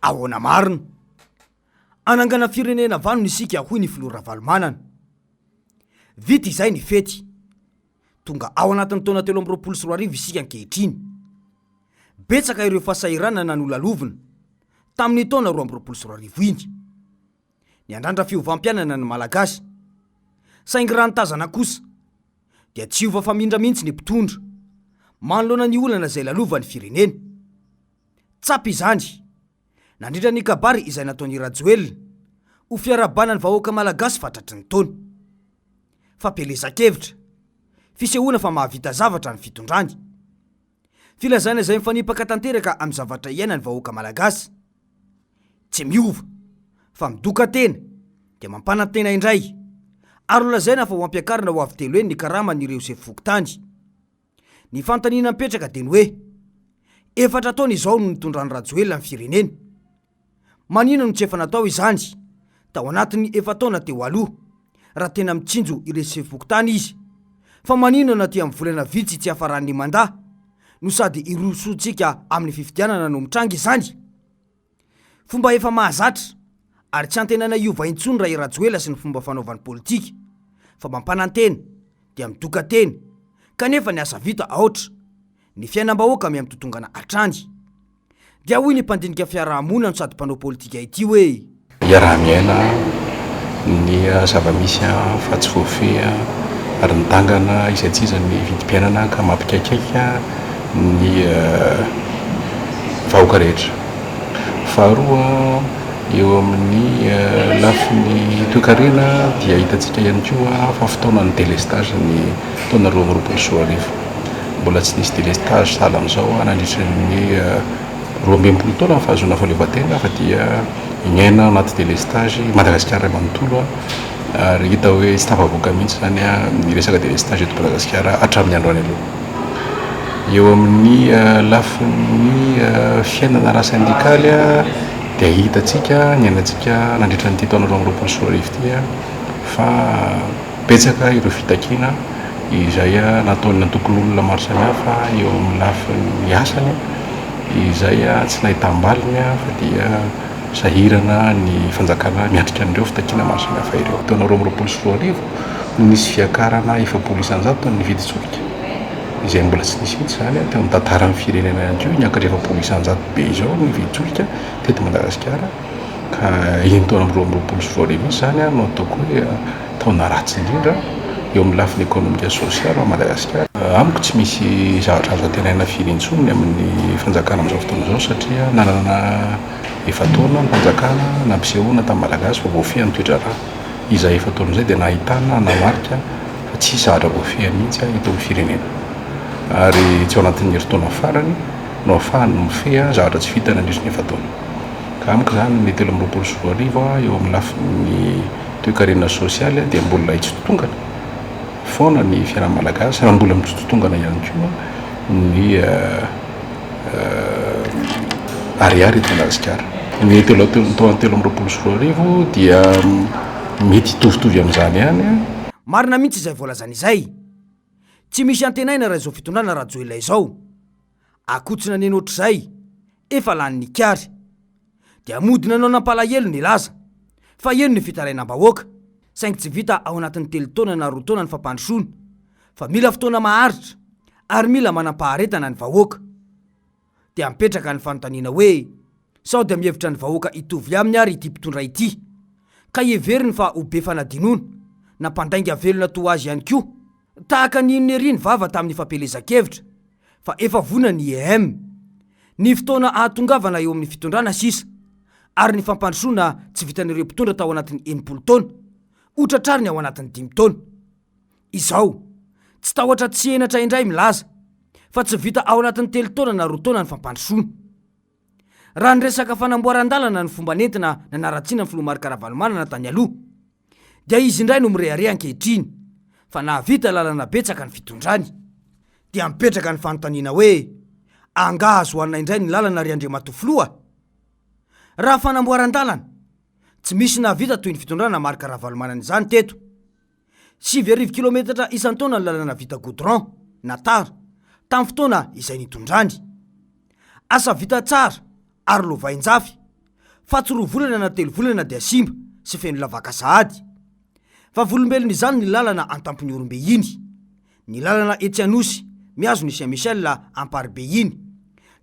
ahoana marina anangana firenena vano nisika hoy ny filora valomanana vita izay ny fety tonga ao anatin'ny taona 2024 isika ankehitriny betsaka ireo fahasahiranana nolalovina tamin'ny taona 2024 iny ny andrandra fiovampianana ny malagasy saingy raha nitazana kosa dia tsy ova famindra mihitsy ny mpitondra manoloana ny olana izay lalova ny firenena tsapy izany nandrindra ny kabary izay nataony Rajoelina ho fiarabana ny vahoaka malagasy fatratry ny taona fampelezan-kevitra fisehoana fa mahavita zavatra ny fitondrany filazana izay mifanipaka tanteraka amin'ny zavatra iaina ny vahoaka malagasy tsy miova fa midoka tena dia mampanantena indray ary lazaina fa ho ampiakarina ho avy telo eny ny karaman'ireo izay fokotany ny fantaniana mipetraka dia ny hoe efatra taona izao no nitondran'ny Rajoelina amin'ny firenena manino no tsy efa natao izany tao anatin'ny efataona teo aloha raha tena mitsinjo ireo izay fokotany izy fa manino na tia volana vitsy tsy hafaran'ny mandat no sady irosontsika amin'ny fifidianana no mitranga izany fomba efa mahazatra ary tsy antenana iova intsony raha i Rajoelina sy ny fomba fanaovan'ny politika fa mampanantena dia midoka tena kanefa ny asa vita aotra ny fiainam-bahoaka amin'ny totongana atrany dia hoy ny mpandinika fiarahamonina no sady mpanao politika ity hoe iarahamiaina ny zava-misy fa tsy voafehy ary nitangana izay tsy iza ny vidim-piainana ka mampikaikaika ny vahoaka rehetra faharoa eo amin'ny lafiny toe-karena dia hitantsika ihany koa fa fotoana ny délestage ny taona 2024 mbola tsy nisy délestage sahala amin'izao nandritra ny 12 taona fahazoana fahaleovan-tena fa dia ignaina anaty délestage Madagasikara manontolo ary hita hoe tsy tafavoaka mihitsy zany ny resaka délestage eto Madagasikara hatramin'ny andro any aloha eo amin'ny lafiny fiainana ara-syndikaly dia hitatsika ny ainatsika nandritra ny taona 2024 ity fa betsaka ireo fitakina izay nataony nantokony olona maro samihafa eo amin'ny lafiny asany izay tsy nahitam-baliny fa dia sahirana ny fanjakana miatrika an'ireo fitakina maro samihafa ireo taona 2024 no nisy fiakarana efapolo isanjato ny vidin-tsokika izay mbola tsy nisy hitsy zany teo amin'ny tantaran'ny firenena ihany koa niankatra efapolo isanjato be izao ny vidin-tsokika teto Madagasikara ka iny taona 2024 mihitsy zany no ataoko hoe taona ratsy indrindra eo amin'ny lafiny économique sociale ao Madagasikara amiko tsy misy zavatra azo antenaina firy intsony amin'ny fanjakana amin'izao fotoana izao satria nanana efataona ny fanjakana nampisehoana tamin'ny Malagasy fa voafehany toetra-rà izay efataona izay dia nahitana namarika fa tsy zavatra voafehany mihitsy eto amin'ny firenena ary tsy ao anatin'ny herintaona farany no ahafahany mifehy zavatra tsy vita nandritry ny efataona ka amiko zany ny 2024 eo amin'ny lafiny toe-karena sosialy dia mbola itsototongana foana ny fiainan'ny Malagasy raha mbola mitsototongana ihany koa ny ariary eto Madagasikara ny taona 2024 dia mety hitovitovy amin'izany ihany marina mihitsy izay voalazana izay tsy misy antenaina raha izao fitondrana Rajoelina izao akotsina ny ohatr'izay efa lany ny kiary dia modina anao nampalahelo ny laza fa eno ny fitarainam-bahoaka saingy tsy vita ao anatin'ny telo taona na roa taona ny fampandrosoana fa mila fotoana maharitra ary mila manam-paharetana ny vahoaka dia mipetraka ny fanontaniana hoe sao dia mihevitra ny vahoaka hitovy aminy ary ity mpitondra ity ka heveriny fa ho be fanadinoana na mpandainga velona to azy ihany koa tahaka ny ino ny ery ny vava tamin'ny fampelezan-kevitra fa efa vona ny EM ny fotoana ahatongavana eo amin'ny fitondrana sisa ary ny fampandrosoana tsy vitan'ireo mpitondra tao anatin'ny 80 taona hotratrariny ao anatin'ny 5 taona izao tsy tahotra tsy enatra indray milaza fa tsy vita ao anatin'ny 3 taona na 2 taona ny fampandrosoana raha ny resaka fanamboaran-dalana ny fomba nentina nanaratsiana ny filoha Marc Ravalomanana tany aloha dia izy indray no mirehareha ankehitriny fa nahavita lalana betsaka ny fitondrany dia mipetraka ny fanontaniana hoe angazo hoanina indray ny lalana ry Andriamatofoloa raha fanamboaran-dalana tsy misy nahavita toy ny fitondrana Marc Ravalomanana izany teto 7 kilometatra isan-taona ny lalana vita goudron na tara tamin'ny fotoana izay nitondrany asa vita tsara ary lovain-jafy fa tsy 4 volana na 3 volana dia simba sy feno lavaka sahady. Fa volombelona izany ny lalana antampony orombe iny, ny lalana Etianosy miazo ny Saint-Michel Amparibe iny,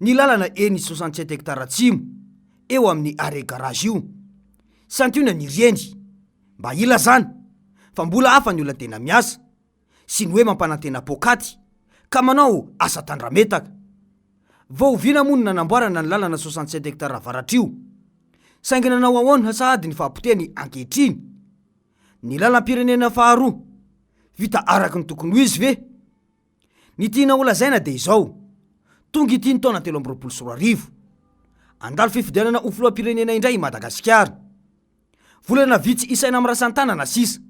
ny lalana eny 67 hectara atsimo eo amin'ny arrêt garage io. Santiona ny riendy mba ila zany fa mbola hafa ny olona tena miasa sy ny hoe mampanantena pokaty ka manao asa tandrametaka. Vao viana moa ny nanamboarana ny lalana 67 hectara avaratrio, saingy nanao ahoana sahady ny fahampoteny ankehitriny. Ny lalam-pirenena faharoa vita araka ny tokony ho izy ve? Ny tiana olazaina dia izao, tonga ity ny taona 2024 andalo fifidianana ho filoham-pirenena indray i Madagasikara. Volana vitsy isaina amin'ny rasan-tanana sisa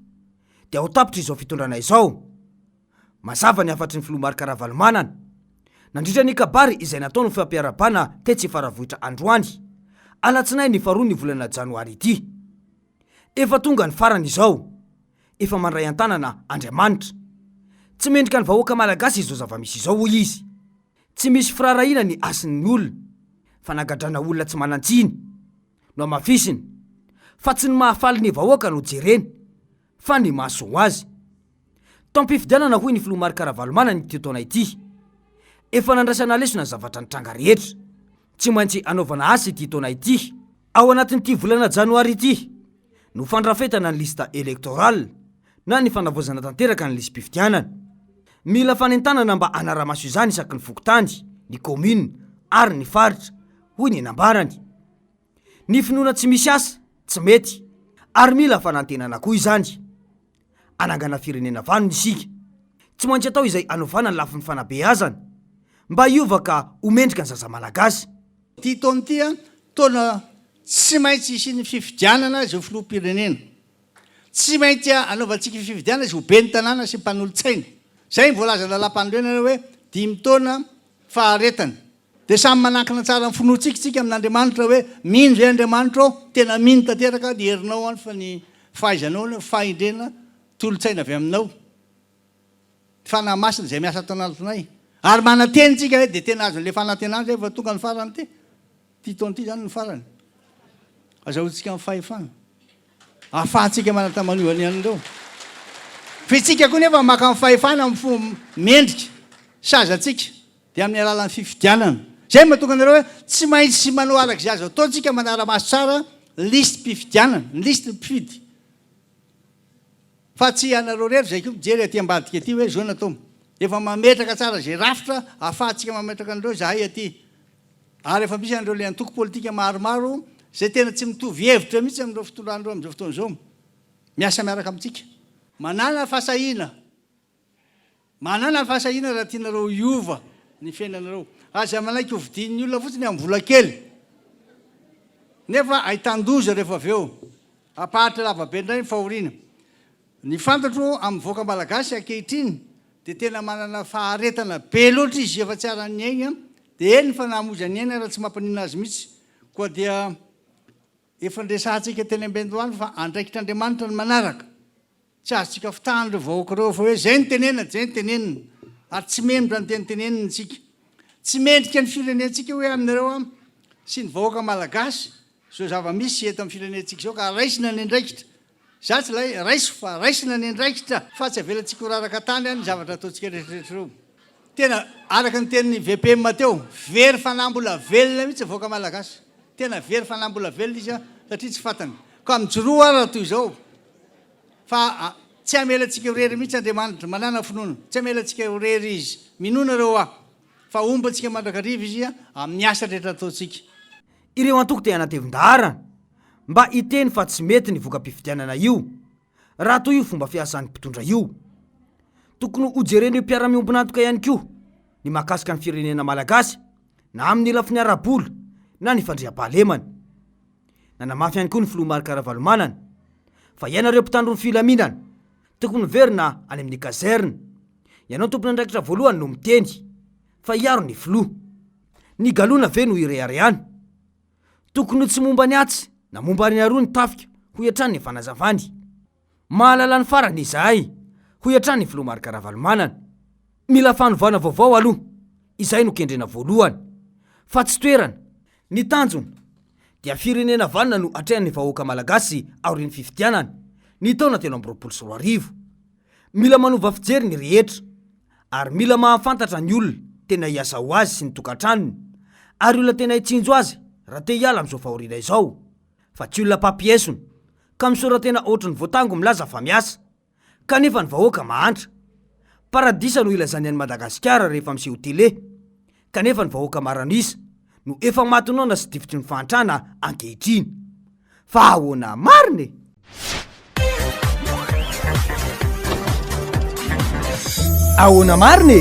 dia ho tapitra izao fitondrana izao. Mazava ny afatry ny filoha Marc Ravalomanana nandritra ny kabary izay nataony fampiarabana tetsy faravohitra Androany alatsinainy ny 2 ny volana janoary ity. Efa tonga ny farany izao, efa mandray an-tanana Andriamanitra. Tsy mendrika ny vahoaka malagasy izao zava-misy izao hoy izy. Tsy misy firarahina ny asin'ny olona, fa nagadrana olona tsy manantsiny no amafisiny, fa tsy ny mahafaly ny vahoaka no jereny, fa ny mahasoa azy. Tampifidianana hoy ny filoha Marc Ravalomanana ity taona ity. Efa nandrasana lesona zavatra ny tranga rehetra, tsy maintsy anaovana asa ity taona ity. Ao anatin'ity volana janoary ity no fandrafetana ny lista elektoral na ny fanavozana tanteraka ny listim-pifidianana. Mila fanentanana mba anara-maso izany isaky ny fokontany, ny commune ary ny faritra, hoy ny nambarany. Ny finoana tsy misy asa tsy mety, ary mila fanantenana koa izany. Anangana firenena vanony isika, tsy maintsy atao izay anaovana ny lafin'ny fanabeazana mba hiovaka homendrika ny zaza malagasy. Ty taona ty taona tsy maintsy isy fifidianana izay filoham-pirenena, tsy maintsy anaovantsika fifidianana izy ho be ny tanàna sy mpanolo-tsaina. Zay ny voalaza lalam-pandrenana hoe 5 taona faharetana. Dia samy manakana tsara ny finoantsika amin'Andriamanitra hoe mino zay Andriamanitra ao, tena mino tanteraka ny herinao any fa ny fahaizanao ny fahindrena tolo-tsaina avy aminao. Fanahy masina izay miasa tanalatonay. Ary manantenitsika hoe dia tena azo le fanantenana zay fa tonga ny farany ty. Ty taona ty zany ny farany. Azahoantsika amin'ny fahefana. Ahafahantsika manantamanio any andreo. Fa itsika koa nefa maka amin'ny fahefana amin'ny fo mendrika sazatsika dia amin'ny alalan'ny fifidianana. Zay mahatonga anareo hoe tsy maintsy manao arak'izay azo ataontsika manara-maso tsara listim-pifidianana, ny listy mpifidy. Fa tsy anareo rery zay koa mijery aty ambadika aty hoe zao natao. Efa mametraka tsara zay rafitra ahafahantsika mametraka anareo zahay aty. Ary efa misy anareo le antoko politika maromaro zay tena tsy mitovy hevitra mihitsy amin'ireo fitondran'ireo amin'izao fotoana izao. Miasa miaraka amintsika. Manana fahasahiana. Manana fahasahiana raha tianareo hiova ny fiainanareo. Aza manaiky hovidian'ny olona fotsiny amin'ny vola kely. Nefa ahitan-doza rehefa avy eo. Apahatra lavabe indray ny fahoriana. Ny fantatro amin'ny voaka malagasy ankehitriny dia tena manana faharetana be loatra izy efa tsy ara ny aigna, dia eny fa nahamoza ny aina raha tsy mampanina azy mihitsy. Koa dia efa ndresantsika teny Ambendohany fa andraikitr'Andriamanitra ny manaraka. Tsy azontsika fitahana ireo vahoaka ireo fa hoe zay ny tenenina, zay ny tenenina, ary tsy mendrika ny tenenina tsika. Tsy mendrika ny firenentsika hoe aminareo sy ny vahoaka malagasy zao zava-misy eto amin'ny firenentsika zao ka raisina ny andraikitra. Za tsy raiso fa raisina ny andraikitra fa tsy avelantsika ho raraka tany any zavatra ataontsika rehetrarehetra reo. Tena araka ny tenin'ny VPM teo, very fanambola velona mihitsy vahoaka malagasy. Tena very fanambola velona izy satria tsy fantany. Ka mijoroa raha toy izao. Fa tsy amelantsika horery mihitsy Andriamanitra manana finoana. Tsy amelantsika horery izy. Minona reo fa ombantsika mandrakariva izy amin'ny asa rehetra ataontsika. Ireo antoko te anatevin-daharana mba hiteny fa tsy mety ny voka-pifidianana io raha toy io fomba fiasan'ny mpitondra io. Tokony hojeren'ireo mpiara-miombina antoka ihany koa ny mahakasika ny firenena malagasy na amin'ny lafiny ara-bola na ny fandriam-pahalemana. Nanamafy ihany koa ny filoha Marc Ravalomanana fa ianareo mpitandro ny filaminana tokony verina any amin'ny kazerina. Ianao tompony andraikitra voalohany no miteny fa hiaro ny filoha. Ny galona ve no irehareany. Tokony tsy momba ny atsy na momba ny aroa ny tafika ho hiatrany ny fanazavany. Mahalala ny farany izahay ho hiatrany ny filoha Marc Ravalomanana. Mila fanovana vaovao aloha, izay no kendrena voalohany fa tsy toerana. Ny tanjona dia firenena vanina no atrehan'ny vahoaka malagasy aorian'ny fifidianany ny taona 2024. Mila manova fijery ny rehetra ary mila mahafantatra ny olona tena hiasa ho azy sy ny tokantranony ary olona tena hitsinjo azy raha te hiala amin'izao fahoriana izao, fa tsy olona papiesony ka misoratena ohatrany voatango milaza fa miasa kanefa ny vahoaka mahantra. Paradisa no ilazany any Madagasikara rehefa miseho tele kanefa ny vahoaka maranisa no efa matinona sy divitry ny fahantrana ankehitriny. Fa ahoana mariny? Ahoana mariny?